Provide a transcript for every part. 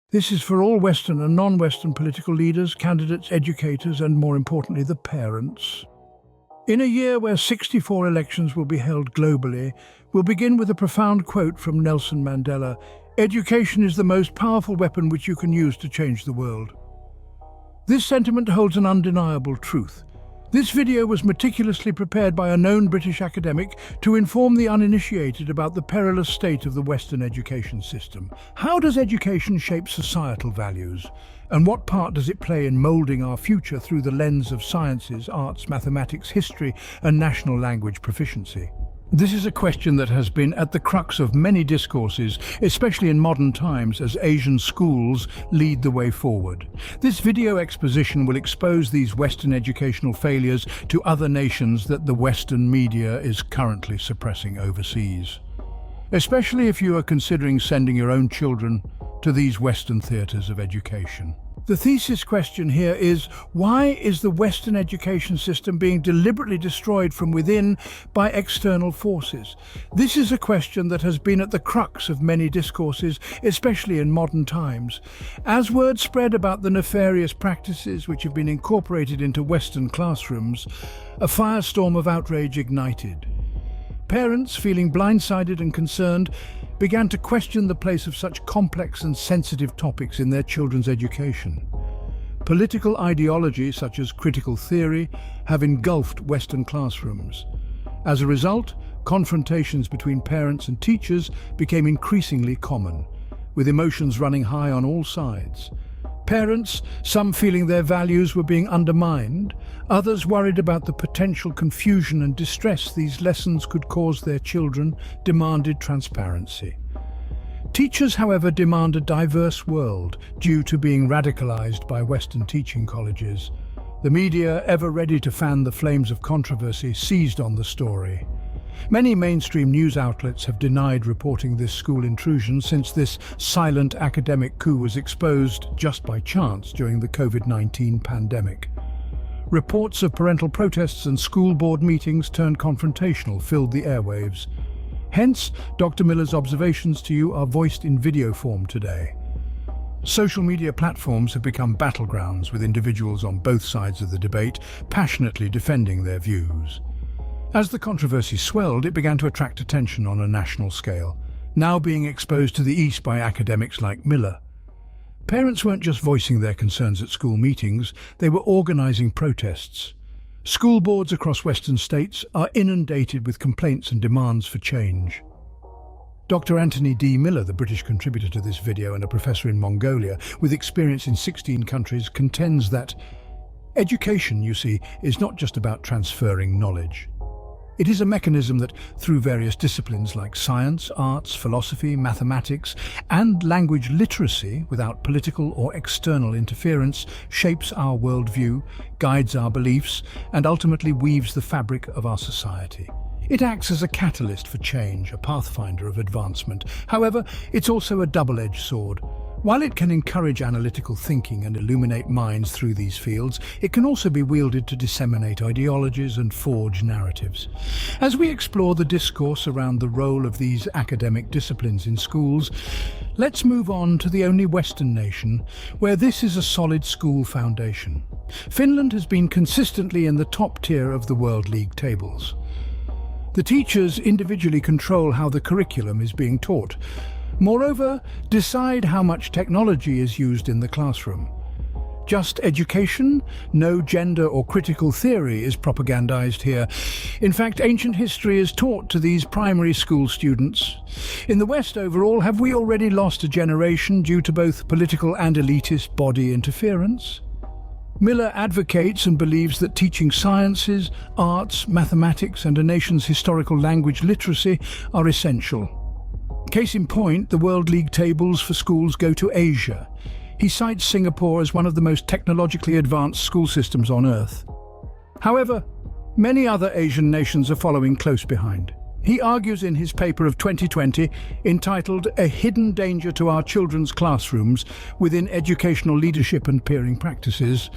This is for all Western and non-Western political leaders, candidates, educators, and more importantly, the parents. In a year where 64 elections will be held globally, we'll begin with a profound quote from Nelson Mandela: "Education is the most powerful weapon which you can use to change the world." This sentiment holds an undeniable truth. This video was meticulously prepared by a known British academic to inform the uninitiated about the perilous state of the Western education system. How does education shape societal values? And what part does it play in moulding our future through the lens of sciences, arts, mathematics, history, and national language proficiency? This is a question that has been at the crux of many discourses, especially in modern times as Asian schools lead the way forward. This video exposition will expose these Western educational failures to other nations that the Western media is currently suppressing overseas. Especially if you are considering sending your own children to these Western theatres of education. The thesis question here is, why is the Western education system being deliberately destroyed from within by external forces? This is a question that has been at the crux of many discourses, especially in modern times. As word spread about the nefarious practices which have been incorporated into Western classrooms, a firestorm of outrage ignited. Parents, feeling blindsided and concerned, began to question the place of such complex and sensitive topics in their children's education. Political ideology, such as critical theory, have engulfed Western classrooms. As a result, confrontations between parents and teachers became increasingly common, with emotions running high on all sides. Parents, some feeling their values were being undermined, others worried about the potential confusion and distress these lessons could cause their children, demanded transparency. Teachers, however, demand a diverse world due to being radicalized by Western teaching colleges. The media, ever ready to fan the flames of controversy, seized on the story. Many mainstream news outlets have denied reporting this school intrusion since this silent academic coup was exposed just by chance during the COVID-19 pandemic. Reports of parental protests and school board meetings turned confrontational filled the airwaves. Hence, Dr. Miller's observations to you are voiced in video form today. Social media platforms have become battlegrounds with individuals on both sides of the debate passionately defending their views. As the controversy swelled, it began to attract attention on a national scale, now being exposed to the East by academics like Miller. Parents weren't just voicing their concerns at school meetings, they were organising protests. School boards across Western states are inundated with complaints and demands for change. Dr. Anthony D. Miller, the British contributor to this video and a professor in Mongolia with experience in 16 countries, contends that education, you see, is not just about transferring knowledge. It is a mechanism that, through various disciplines like science, arts, philosophy, mathematics, and language literacy, without political or external interference, shapes our worldview, guides our beliefs, and ultimately weaves the fabric of our society. It acts as a catalyst for change, a pathfinder of advancement. However, it's also a double-edged sword. While it can encourage analytical thinking and illuminate minds through these fields, it can also be wielded to disseminate ideologies and forge narratives. As we explore the discourse around the role of these academic disciplines in schools, let's move on to the only Western nation where this is a solid school foundation. Finland has been consistently in the top tier of the World League tables. The teachers individually control how the curriculum is being taught. Moreover, decide how much technology is used in the classroom. Just education? No gender or critical theory is propagandized here. In fact, ancient history is taught to these primary school students. In the West overall, have we already lost a generation due to both political and elitist body interference? Miller advocates and believes that teaching sciences, arts, mathematics, and a nation's historical language literacy are essential. Case in point, the World League tables for schools go to Asia. He cites Singapore as one of the most technologically advanced school systems on Earth. However, many other Asian nations are following close behind. He argues in his paper of 2020, entitled "A Hidden Danger to Our Children's Classrooms Within Educational Leadership and Peering Practices,"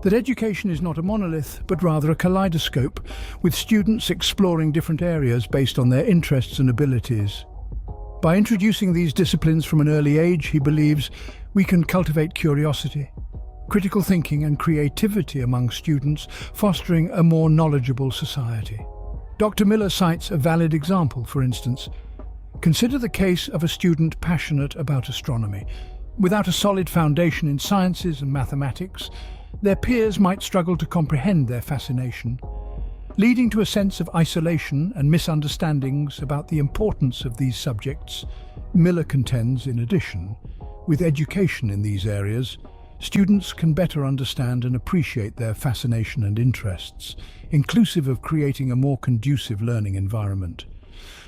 that education is not a monolith, but rather a kaleidoscope, with students exploring different areas based on their interests and abilities. By introducing these disciplines from an early age, he believes we can cultivate curiosity, critical thinking and creativity among students, fostering a more knowledgeable society. Dr. Miller cites a valid example, for instance. Consider the case of a student passionate about astronomy. Without a solid foundation in sciences and mathematics, their peers might struggle to comprehend their fascination, leading to a sense of isolation and misunderstandings about the importance of these subjects. Miller contends, in addition, with education in these areas, students can better understand and appreciate their fascination and interests, inclusive of creating a more conducive learning environment.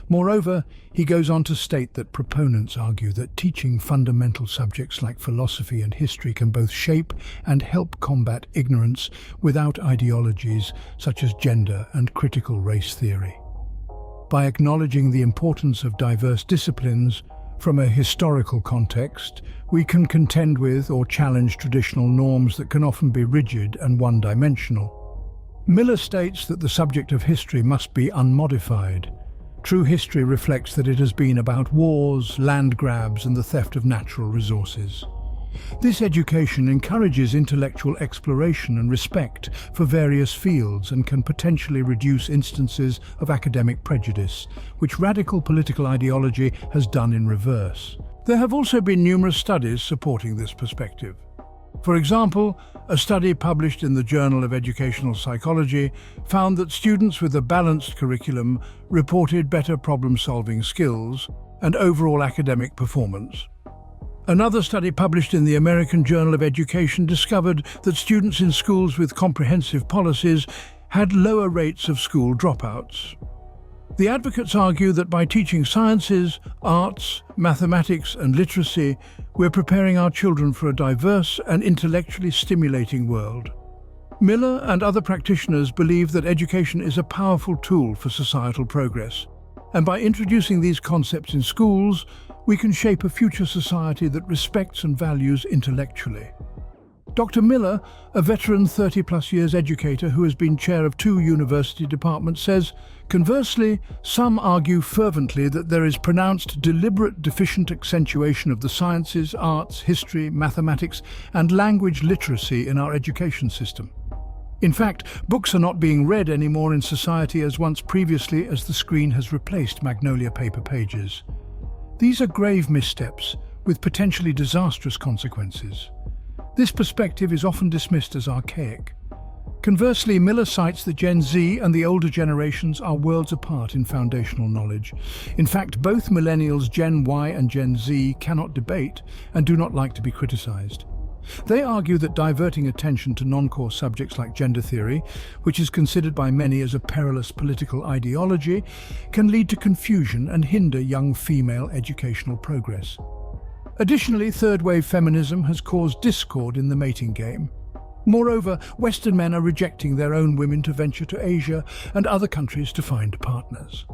Moreover, he goes on to state that proponents argue that teaching fundamental subjects like philosophy and history can both shape and help combat ignorance without ideologies such as gender and critical race theory. By acknowledging the importance of diverse disciplines from a historical context, we can contend with or challenge traditional norms that can often be rigid and one-dimensional. Miller states that the subject of history must be unmodified. True history reflects that it has been about wars, land grabs, and the theft of natural resources. This education encourages intellectual exploration and respect for various fields and can potentially reduce instances of academic prejudice, which radical political ideology has done in reverse. There have also been numerous studies supporting this perspective. For example, a study published in the Journal of Educational Psychology found that students with a balanced curriculum reported better problem-solving skills and overall academic performance. Another study published in the American Journal of Education discovered that students in schools with comprehensive policies had lower rates of school dropouts. The advocates argue that by teaching sciences, arts, mathematics and literacy, we're preparing our children for a diverse and intellectually stimulating world. Miller and other practitioners believe that education is a powerful tool for societal progress, and by introducing these concepts in schools, we can shape a future society that respects and values intellectually. Dr. Miller, a veteran 30-plus years educator who has been chair of 2 university departments, says, conversely, some argue fervently that there is pronounced deliberate deficient accentuation of the sciences, arts, history, mathematics, and language literacy in our education system. In fact, books are not being read anymore in society as once previously, as the screen has replaced magnolia paper pages. These are grave missteps with potentially disastrous consequences. This perspective is often dismissed as archaic. Conversely, Miller cites that Gen Z and the older generations are worlds apart in foundational knowledge. In fact, both millennials Gen Y and Gen Z cannot debate and do not like to be criticized. They argue that diverting attention to non-core subjects like gender theory, which is considered by many as a perilous political ideology, can lead to confusion and hinder young female educational progress. Additionally, third-wave feminism has caused discord in the mating game. Moreover, Western men are rejecting their own women to venture to Asia and other countries to find partners.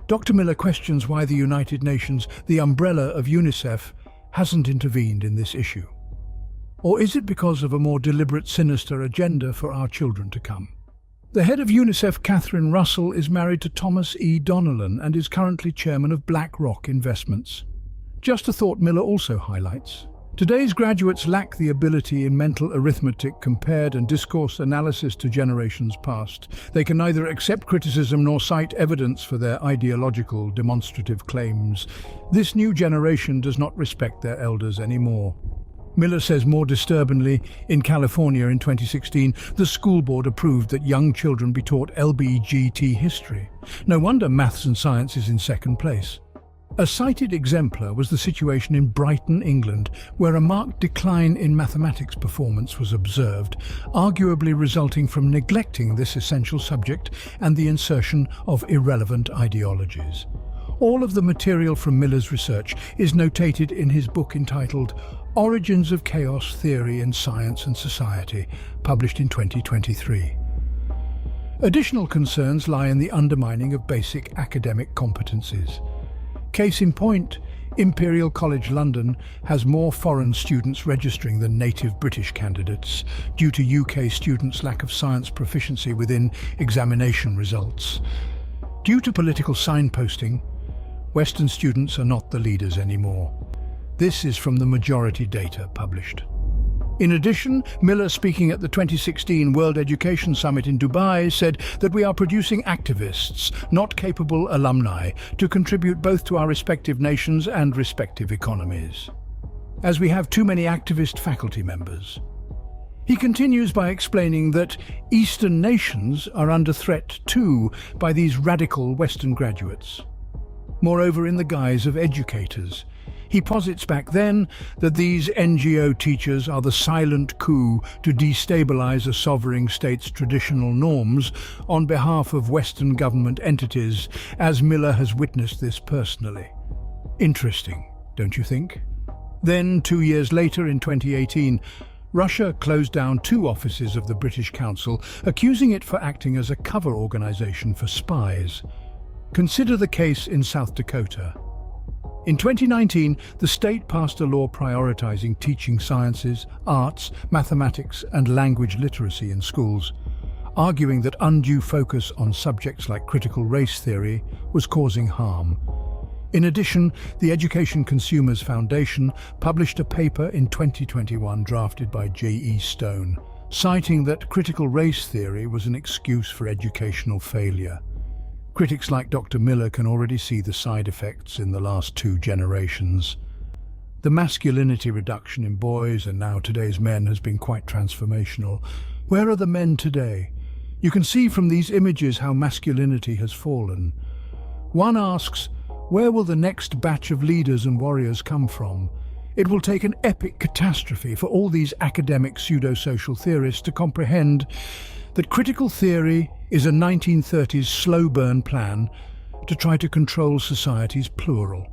Dr. Miller questions why the United Nations, the umbrella of UNICEF, hasn't intervened in this issue. Or is it because of a more deliberate, sinister agenda for our children to come? The head of UNICEF, Catherine Russell, is married to Thomas E. Donnellan and is currently chairman of BlackRock Investments. Just a thought Miller also highlights. Today's graduates lack the ability in mental arithmetic, compared and discourse analysis to generations past. They can neither accept criticism nor cite evidence for their ideological, demonstrative claims. This new generation does not respect their elders anymore. Miller says more disturbingly, in California in 2016, the school board approved that young children be taught LGBT history. No wonder maths and science is in second place. A cited exemplar was the situation in Brighton, England, where a marked decline in mathematics performance was observed, arguably resulting from neglecting this essential subject and the insertion of irrelevant ideologies. All of the material from Miller's research is notated in his book entitled Origins of Chaos Theory in Science and Society, published in 2023. Additional concerns lie in the undermining of basic academic competencies. Case in point, Imperial College London has more foreign students registering than native British candidates due to UK students' lack of science proficiency within examination results. Due to political signposting, Western students are not the leaders anymore. This is from the majority data published. In addition, Miller, speaking at the 2016 World Education Summit in Dubai, said that we are producing activists, not capable alumni, to contribute both to our respective nations and respective economies, as we have too many activist faculty members. He continues by explaining that Eastern nations are under threat too by these radical Western graduates. Moreover, in the guise of educators, he posits back then that these NGO teachers are the silent coup to destabilize a sovereign state's traditional norms on behalf of Western government entities, as Miller has witnessed this personally. Interesting, don't you think? Then, 2 years later, in 2018, Russia closed down 2 offices of the British Council, accusing it for acting as a cover organization for spies. Consider the case in South Dakota. In 2019, the state passed a law prioritizing teaching sciences, arts, mathematics, and language literacy in schools, arguing that undue focus on subjects like critical race theory was causing harm. In addition, the Education Consumers Foundation published a paper in 2021 drafted by J.E. Stone, citing that critical race theory was an excuse for educational failure. Critics like Dr. Miller can already see the side effects in the last 2 generations. The masculinity reduction in boys and now today's men has been quite transformational. Where are the men today? You can see from these images how masculinity has fallen. One asks, where will the next batch of leaders and warriors come from? It will take an epic catastrophe for all these academic pseudo-social theorists to comprehend that critical theory is a 1930s slow-burn plan to try to control society's plural.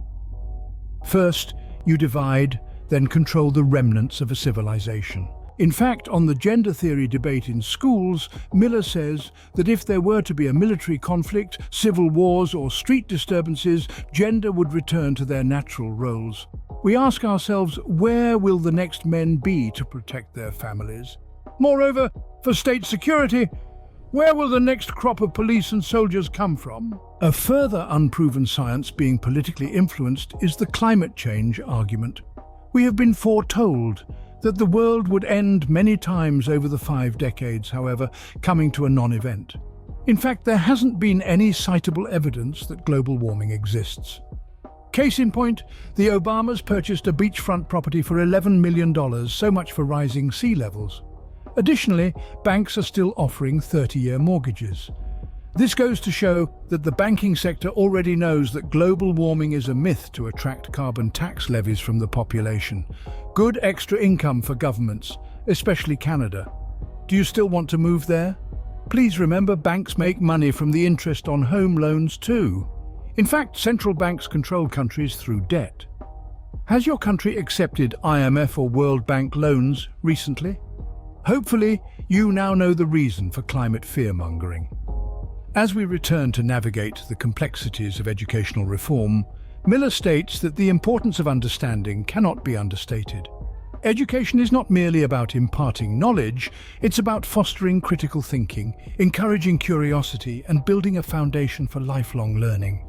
First, you divide, then control the remnants of a civilization. In fact, on the gender theory debate in schools, Miller says that if there were to be a military conflict, civil wars or street disturbances, gender would return to their natural roles. We ask ourselves, where will the next men be to protect their families? Moreover, for state security, where will the next crop of police and soldiers come from? A further unproven science being politically influenced is the climate change argument. We have been foretold that the world would end many times over the 5 decades, however, coming to a non-event. In fact, there hasn't been any citable evidence that global warming exists. Case in point, the Obamas purchased a beachfront property for $11 million, so much for rising sea levels. Additionally, banks are still offering 30-year mortgages. This goes to show that the banking sector already knows that global warming is a myth to attract carbon tax levies from the population. Good extra income for governments, especially Canada. Do you still want to move there? Please remember, banks make money from the interest on home loans too. In fact, central banks control countries through debt. Has your country accepted IMF or World Bank loans recently? Hopefully, you now know the reason for climate fear-mongering. As we return to navigate the complexities of educational reform, Miller states that the importance of understanding cannot be understated. Education is not merely about imparting knowledge, it's about fostering critical thinking, encouraging curiosity, and building a foundation for lifelong learning.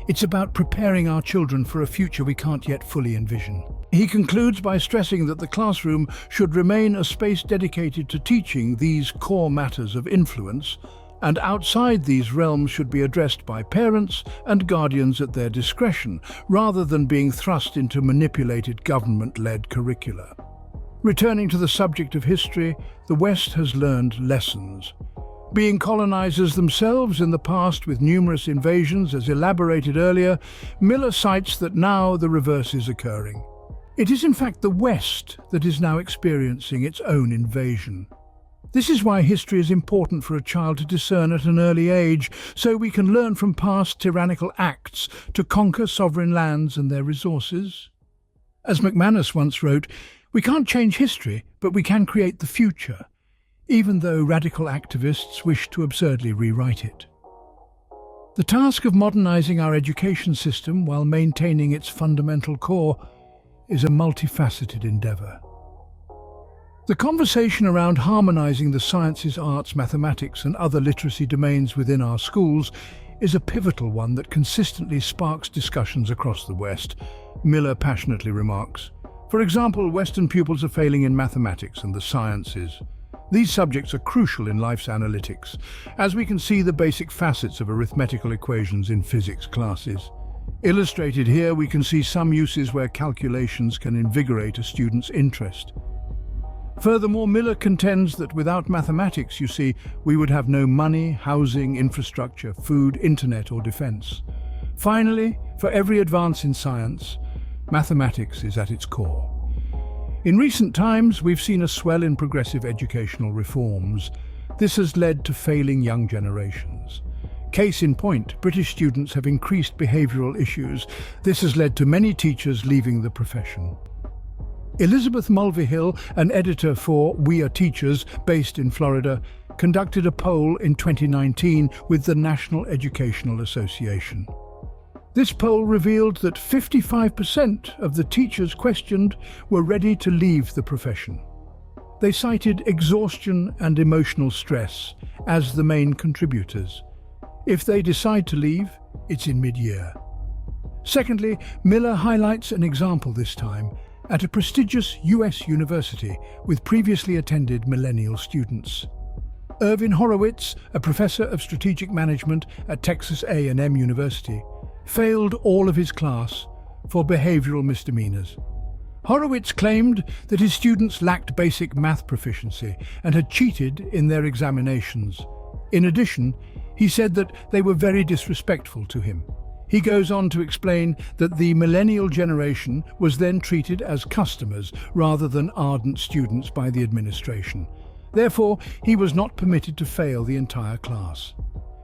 It's about preparing our children for a future we can't yet fully envision. He concludes by stressing that the classroom should remain a space dedicated to teaching these core matters of influence, and outside these realms should be addressed by parents and guardians at their discretion, rather than being thrust into manipulated government-led curricula. Returning to the subject of history, the West has learned lessons. Being colonizers themselves in the past with numerous invasions, as elaborated earlier, Miller cites that now the reverse is occurring. It is in fact the West that is now experiencing its own invasion. This is why history is important for a child to discern at an early age, so we can learn from past tyrannical acts to conquer sovereign lands and their resources. As McManus once wrote, we can't change history, but we can create the future, even though radical activists wish to absurdly rewrite it. The task of modernizing our education system while maintaining its fundamental core is a multifaceted endeavor. The conversation around harmonizing the sciences, arts, mathematics and other literacy domains within our schools is a pivotal one that consistently sparks discussions across the West, Miller passionately remarks. For example, Western pupils are failing in mathematics and the sciences. These subjects are crucial in life's analytics, as we can see the basic facets of arithmetical equations in physics classes. Illustrated here, we can see some uses where calculations can invigorate a student's interest. Furthermore, Miller contends that without mathematics, you see, we would have no money, housing, infrastructure, food, internet or defense. Finally, for every advance in science, mathematics is at its core. In recent times, we've seen a swell in progressive educational reforms. This has led to failing young generations. Case in point, British students have increased behavioural issues. This has led to many teachers leaving the profession. Elizabeth Mulvihill, an editor for We Are Teachers, based in Florida, conducted a poll in 2019 with the National Educational Association. This poll revealed that 55% of the teachers questioned were ready to leave the profession. They cited exhaustion and emotional stress as the main contributors. If they decide to leave, it's in mid-year. Secondly, Miller highlights an example this time at a prestigious US university with previously attended millennial students. Irvin Horowitz, a professor of strategic management at Texas A&M University, failed all of his class for behavioral misdemeanors. Horowitz claimed that his students lacked basic math proficiency and had cheated in their examinations. In addition, he said that they were very disrespectful to him. He goes on to explain that the millennial generation was then treated as customers rather than ardent students by the administration. Therefore, he was not permitted to fail the entire class.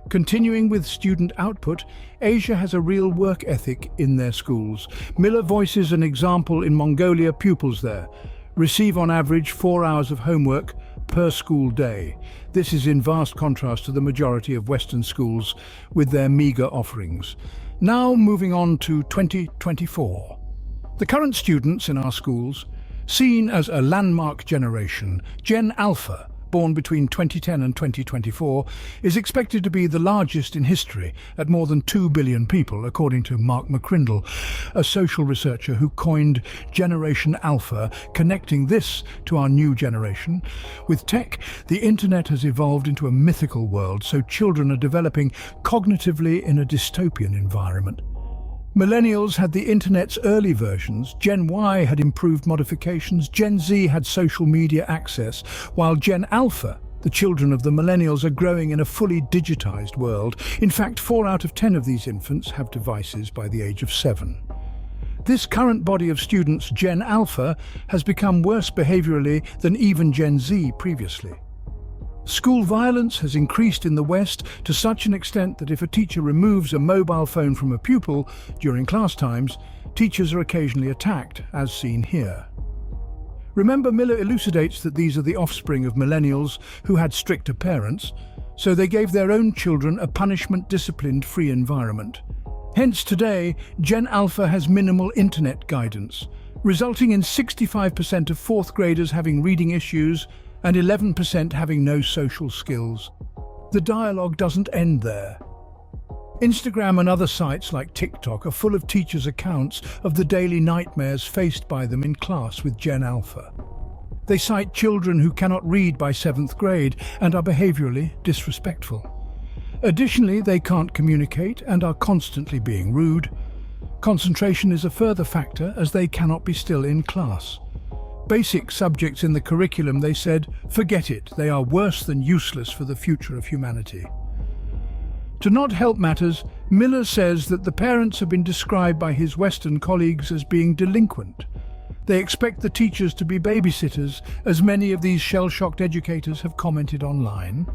Continuing with student output, Asia has a real work ethic in their schools. Miller voices an example in Mongolia. Pupils there receive on average 4 hours of homework per school day. This is in vast contrast to the majority of Western schools with their meagre offerings. Now moving on to 2024. The current students in our schools, seen as a landmark generation, Gen Alpha, born between 2010 and 2024, is expected to be the largest in history at more than 2 billion people, according to Mark McCrindle, a social researcher who coined Generation Alpha, connecting this to our new generation. With tech, the internet has evolved into a mythical world, so children are developing cognitively in a dystopian environment. Millennials had the internet's early versions, Gen Y had improved modifications, Gen Z had social media access, while Gen Alpha, the children of the millennials, are growing in a fully digitized world. In fact, 4 out of 10 of these infants have devices by the age of 7. This current body of students, Gen Alpha, has become worse behaviorally than even Gen Z previously. School violence has increased in the West to such an extent that if a teacher removes a mobile phone from a pupil during class times, teachers are occasionally attacked, as seen here. Remember, Miller elucidates that these are the offspring of millennials who had stricter parents, so they gave their own children a punishment-disciplined free environment. Hence today, Gen Alpha has minimal internet guidance, resulting in 65% of fourth graders having reading issues and 11% having no social skills. The dialogue doesn't end there. Instagram and other sites like TikTok are full of teachers' accounts of the daily nightmares faced by them in class with Gen Alpha. They cite children who cannot read by 7th grade and are behaviourally disrespectful. Additionally, they can't communicate and are constantly being rude. Concentration is a further factor as they cannot be still in class. Basic subjects in the curriculum, they said, forget it, they are worse than useless for the future of humanity. To not help matters, Miller says that the parents have been described by his Western colleagues as being delinquent. They expect the teachers to be babysitters, as many of these shell-shocked educators have commented online.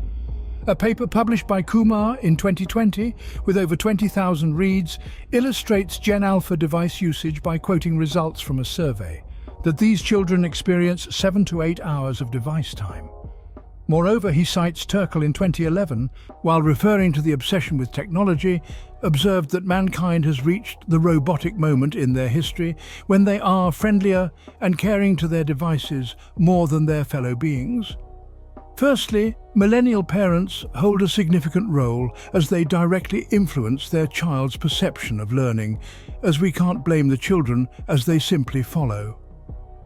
A paper published by Kumar in 2020, with over 20,000 reads, illustrates Gen Alpha device usage by quoting results from a survey that these children experience 7 to 8 hours of device time. Moreover, he cites Turkle in 2011, while referring to the obsession with technology, observed that mankind has reached the robotic moment in their history when they are friendlier and caring to their devices more than their fellow beings. Firstly, millennial parents hold a significant role as they directly influence their child's perception of learning, as we can't blame the children as they simply follow.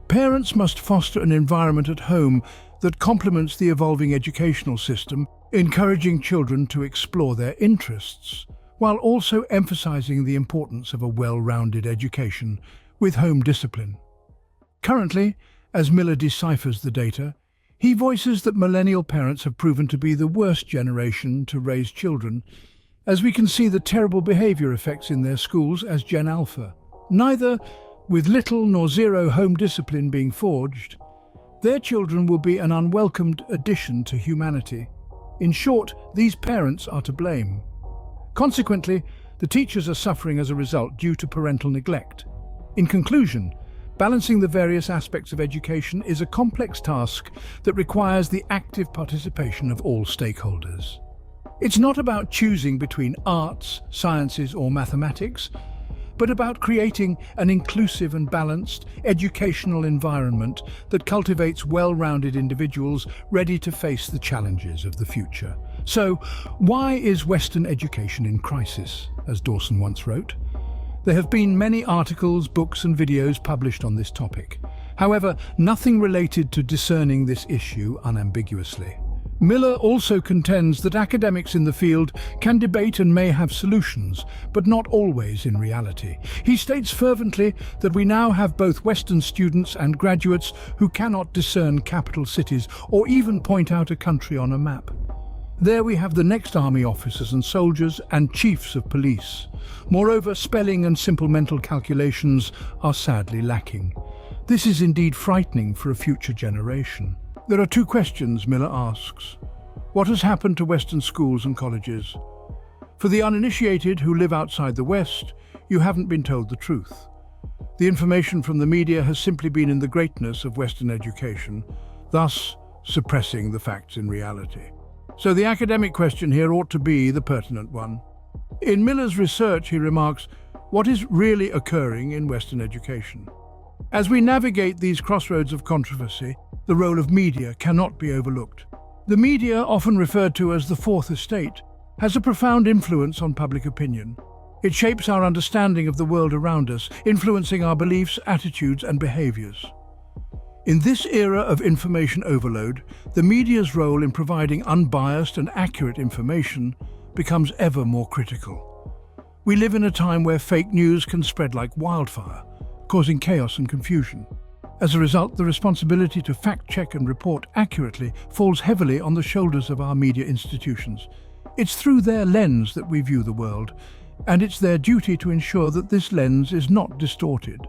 Parents must foster an environment at home that complements the evolving educational system, encouraging children to explore their interests, while also emphasizing the importance of a well-rounded education with home discipline. Currently, as Miller deciphers the data, he voices that millennial parents have proven to be the worst generation to raise children, as we can see the terrible behavior effects in their schools as Gen Alpha. Neither, with little nor zero home discipline being forged, their children will be an unwelcomed addition to humanity. In short, these parents are to blame. Consequently, the teachers are suffering as a result due to parental neglect. In conclusion, balancing the various aspects of education is a complex task that requires the active participation of all stakeholders. It's not about choosing between arts, sciences, or mathematics, but about creating an inclusive and balanced educational environment that cultivates well-rounded individuals ready to face the challenges of the future. So, why is Western education in crisis, as Dawson once wrote? There have been many articles, books and videos published on this topic. However, nothing related to discerning this issue unambiguously. Miller also contends that academics in the field can debate and may have solutions, but not always in reality. He states fervently that we now have both Western students and graduates who cannot discern capital cities or even point out a country on a map. There we have the next army officers and soldiers and chiefs of police. Moreover, spelling and simple mental calculations are sadly lacking. This is indeed frightening for a future generation. There are two questions Miller asks. What has happened to Western schools and colleges? For the uninitiated who live outside the West, you haven't been told the truth. The information from the media has simply been in the greatness of Western education, thus suppressing the facts in reality. So the academic question here ought to be the pertinent one. In Miller's research, he remarks, what is really occurring in Western education? As we navigate these crossroads of controversy, the role of media cannot be overlooked. The media, often referred to as the fourth estate, has a profound influence on public opinion. It shapes our understanding of the world around us, influencing our beliefs, attitudes, and behaviors. In this era of information overload, the media's role in providing unbiased and accurate information becomes ever more critical. We live in a time where fake news can spread like wildfire, causing chaos and confusion. As a result, the responsibility to fact-check and report accurately falls heavily on the shoulders of our media institutions. It's through their lens that we view the world, and it's their duty to ensure that this lens is not distorted.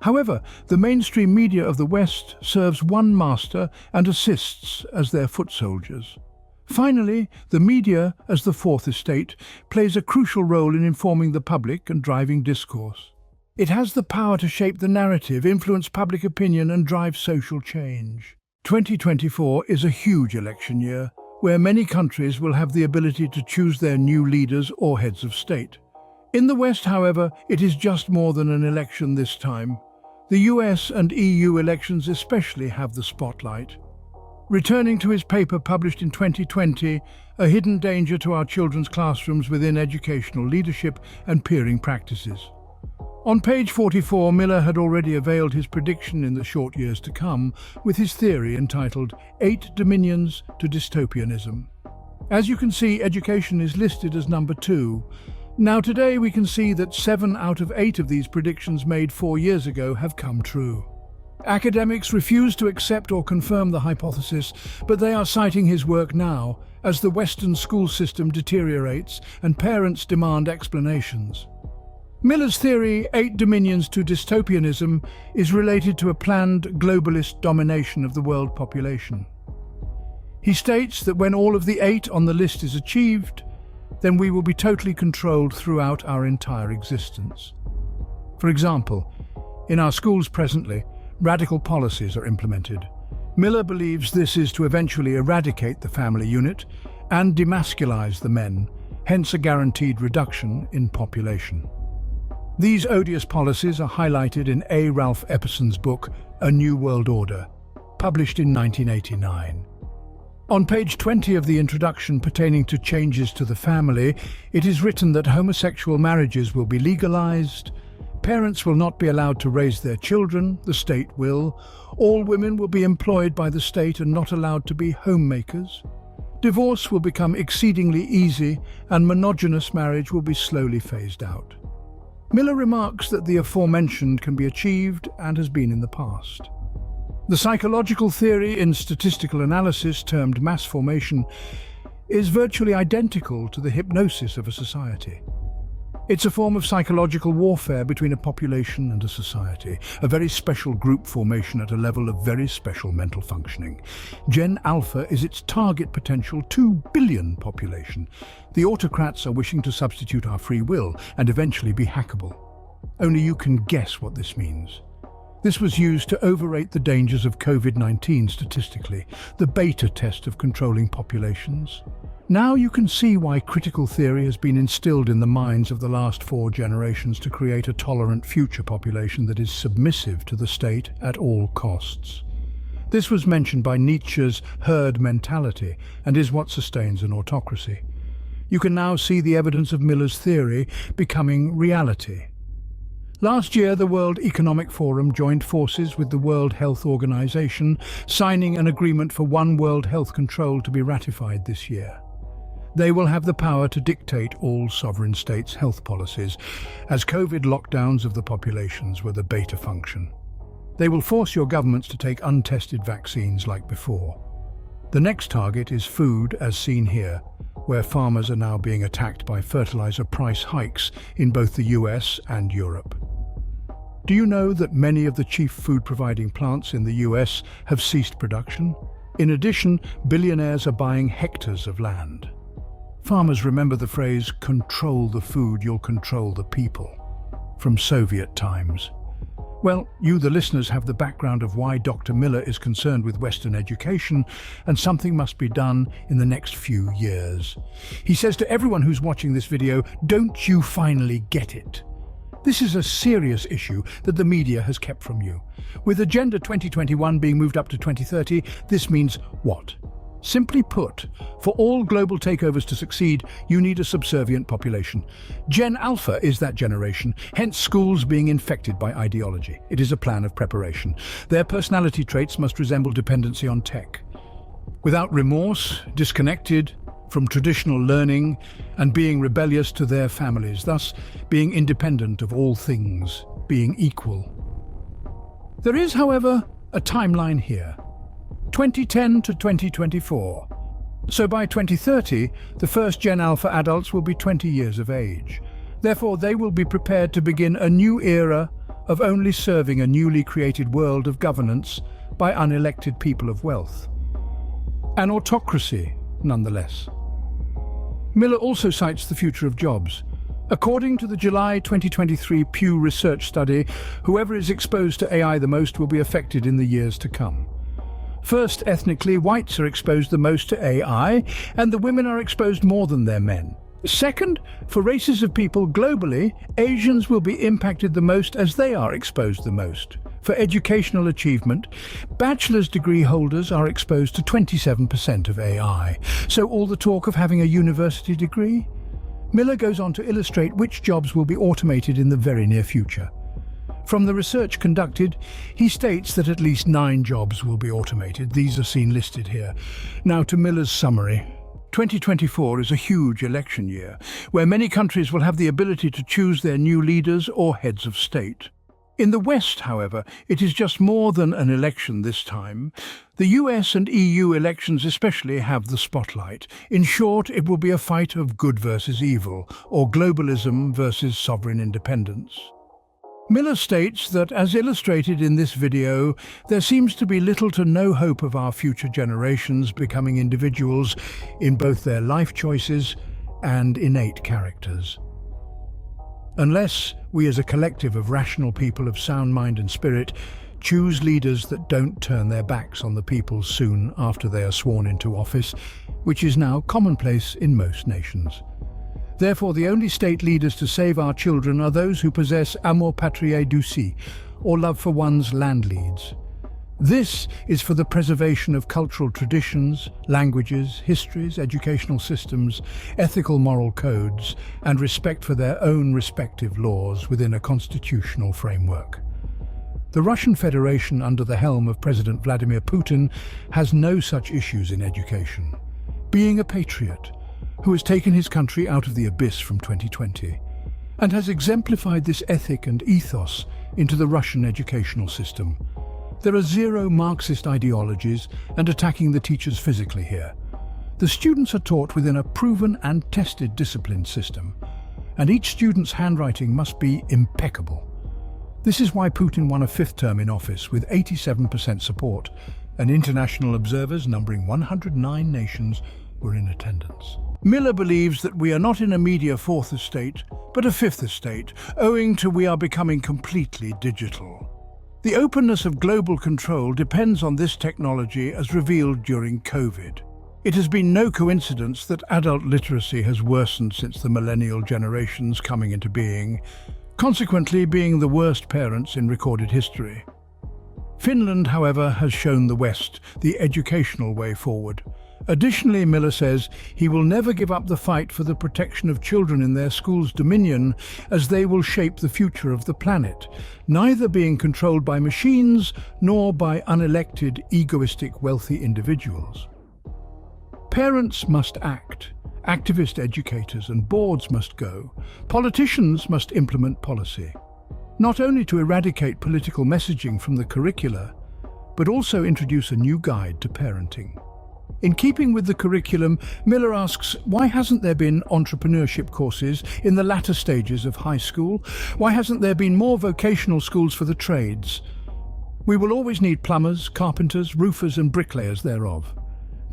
However, the mainstream media of the West serves one master and assists as their foot soldiers. Finally, the media, as the fourth estate, plays a crucial role in informing the public and driving discourse. It has the power to shape the narrative, influence public opinion, and drive social change. 2024 is a huge election year, where many countries will have the ability to choose their new leaders or heads of state. In the West, however, it is just more than an election this time. The US and EU elections especially have the spotlight. Returning to his paper published in 2020, A Hidden Danger to Our Children's Classrooms Within Educational Leadership and Peering Practices. On page 44, Miller had already availed his prediction in the short years to come with his theory entitled 8 Dominions to Dystopianism. As you can see, education is listed as number 2. Now today we can see that 7 out of 8 of these predictions made 4 years ago have come true. Academics refuse to accept or confirm the hypothesis, but they are citing his work now as the Western school system deteriorates and parents demand explanations. Miller's theory, 8 Dominions to Dystopianism, is related to a planned globalist domination of the world population. He states that when all of the 8 on the list is achieved, then we will be totally controlled throughout our entire existence. For example, in our schools presently, radical policies are implemented. Miller believes this is to eventually eradicate the family unit and demasculize the men, hence a guaranteed reduction in population. These odious policies are highlighted in A. Ralph Epperson's book, A New World Order, published in 1989. On page 20 of the introduction pertaining to changes to the family, it is written that homosexual marriages will be legalized, parents will not be allowed to raise their children, the state will, all women will be employed by the state and not allowed to be homemakers, divorce will become exceedingly easy, and monogynous marriage will be slowly phased out. Miller remarks that the aforementioned can be achieved and has been in the past. The psychological theory in statistical analysis termed mass formation is virtually identical to the hypnosis of a society. It's a form of psychological warfare between a population and a society, a very special group formation at a level of very special mental functioning. Gen Alpha is its target potential 2 billion population. The autocrats are wishing to substitute our free will and eventually be hackable. Only you can guess what this means. This was used to overrate the dangers of COVID-19 statistically, the beta test of controlling populations. Now you can see why critical theory has been instilled in the minds of the last 4 generations to create a tolerant future population that is submissive to the state at all costs. This was mentioned by Nietzsche's herd mentality and is what sustains an autocracy. You can now see the evidence of Miller's theory becoming reality. Last year, the World Economic Forum joined forces with the World Health Organization, signing an agreement for One World Health Control to be ratified this year. They will have the power to dictate all sovereign states' health policies, as COVID lockdowns of the populations were the beta function. They will force your governments to take untested vaccines like before. The next target is food, as seen here, where farmers are now being attacked by fertilizer price hikes in both the US and Europe. Do you know that many of the chief food-providing plants in the US have ceased production? In addition, billionaires are buying hectares of land. Farmers remember the phrase, "Control the food, you'll control the people," from Soviet times. Well, you, the listeners, have the background of why Dr. Miller is concerned with Western education, and something must be done in the next few years. He says to everyone who's watching this video, don't you finally get it? This is a serious issue that the media has kept from you. With Agenda 2021 being moved up to 2030, this means what? Simply put, for all global takeovers to succeed, you need a subservient population. Gen Alpha is that generation, hence schools being infected by ideology. It is a plan of preparation. Their personality traits must resemble dependency on tech. Without remorse, disconnected from traditional learning, and being rebellious to their families, thus being independent of all things, being equal. There is, however, a timeline here. 2010 to 2024. So by 2030, the first Gen Alpha adults will be 20 years of age. Therefore, they will be prepared to begin a new era of only serving a newly created world of governance by unelected people of wealth. An autocracy, nonetheless. Miller also cites the future of jobs. According to the July 2023 Pew Research study, whoever is exposed to AI the most will be affected in the years to come. First, ethnically, whites are exposed the most to AI, and the women are exposed more than their men. Second, for races of people globally, Asians will be impacted the most as they are exposed the most. For educational achievement, bachelor's degree holders are exposed to 27% of AI. So all the talk of having a university degree? Miller goes on to illustrate which jobs will be automated in the very near future. From the research conducted, he states that at least 9 jobs will be automated. These are seen listed here. Now to Miller's summary. 2024 is a huge election year, where many countries will have the ability to choose their new leaders or heads of state. In the West, however, it is just more than an election this time. The US and EU elections especially have the spotlight. In short, it will be a fight of good versus evil, or globalism versus sovereign independence. Miller states that, as illustrated in this video, there seems to be little to no hope of our future generations becoming individuals in both their life choices and innate characters. Unless we as a collective of rational people of sound mind and spirit Choose leaders that don't turn their backs on the people soon after they are sworn into office, which is now commonplace in most nations. Therefore, the only state leaders to save our children are those who possess amour patriae douci, or love for one's landlords. This is for the preservation of cultural traditions, languages, histories, educational systems, ethical moral codes, and respect for their own respective laws within a constitutional framework. The Russian Federation, under the helm of President Vladimir Putin, has no such issues in education. Being a patriot, who has taken his country out of the abyss from 2020, and has exemplified this ethic and ethos into the Russian educational system. There are zero Marxist ideologies and attacking the teachers physically here. The students are taught within a proven and tested discipline system, and each student's handwriting must be impeccable. This is why Putin won a fifth term in office with 87% support, and international observers numbering 109 nations were in attendance. Miller believes that we are not in a media fourth estate, but a fifth estate, owing to we are becoming completely digital. The openness of global control depends on this technology as revealed during COVID. It has been no coincidence that adult literacy has worsened since the millennial generations coming into being, consequently being the worst parents in recorded history. Finland, however, has shown the West the educational way forward. Additionally, Miller says he will never give up the fight for the protection of children in their school's dominion, as they will shape the future of the planet, neither being controlled by machines nor by unelected, egoistic, wealthy individuals. Parents must act. Activist educators and boards must go. Politicians must implement policy, not only to eradicate political messaging from the curricula, but also introduce a new guide to parenting. In keeping with the curriculum, Miller asks, why hasn't there been entrepreneurship courses in the latter stages of high school? Why hasn't there been more vocational schools for the trades? We will always need plumbers, carpenters, roofers and bricklayers thereof.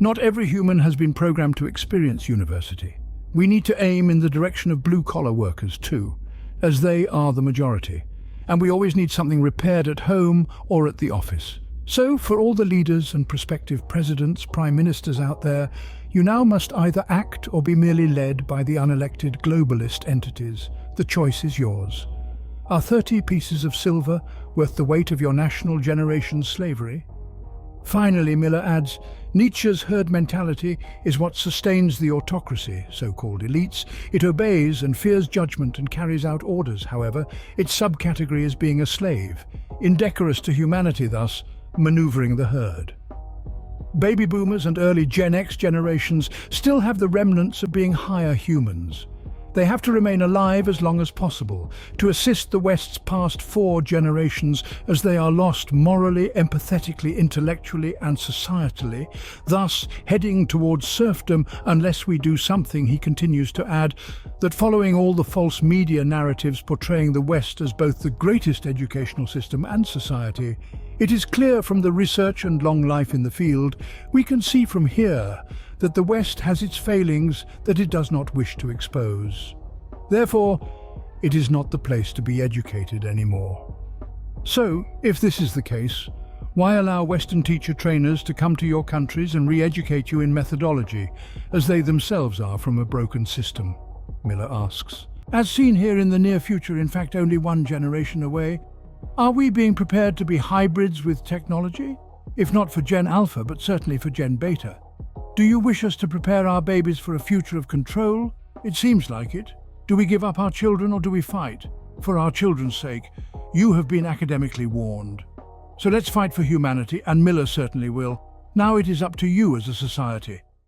Not every human has been programmed to experience university. We need to aim in the direction of blue-collar workers too, as they are the majority. And we always need something repaired at home or at the office. So, for all the leaders and prospective presidents, prime ministers out there, you now must either act or be merely led by the unelected globalist entities. The choice is yours. Are 30 pieces of silver worth the weight of your national generation's slavery? Finally, Miller adds, Nietzsche's herd mentality is what sustains the autocracy, so-called elites. It obeys and fears judgment and carries out orders. However, its subcategory is being a slave, indecorous to humanity thus, maneuvering the herd. Baby boomers and early Gen X generations still have the remnants of being higher humans. They have to remain alive as long as possible to assist the West's past 4 generations as they are lost morally, empathetically, intellectually and societally, thus heading towards serfdom unless we do something. He continues to add that following all the false media narratives portraying the West as both the greatest educational system and society, it is clear from the research and long life in the field, we can see from here that the West has its failings that it does not wish to expose. Therefore, it is not the place to be educated anymore. So, if this is the case, why allow Western teacher trainers to come to your countries and re-educate you in methodology, as they themselves are from a broken system? Miller asks. As seen here in the near future, in fact only one generation away, are we being prepared to be hybrids with technology? If not for Gen Alpha, but certainly for Gen Beta. Do you wish us to prepare our babies for a future of control? It seems like it. Do we give up our children or do we fight? For our children's sake, you have been academically warned. So let's fight for humanity, and Miller certainly will. Now it is up to you as a society.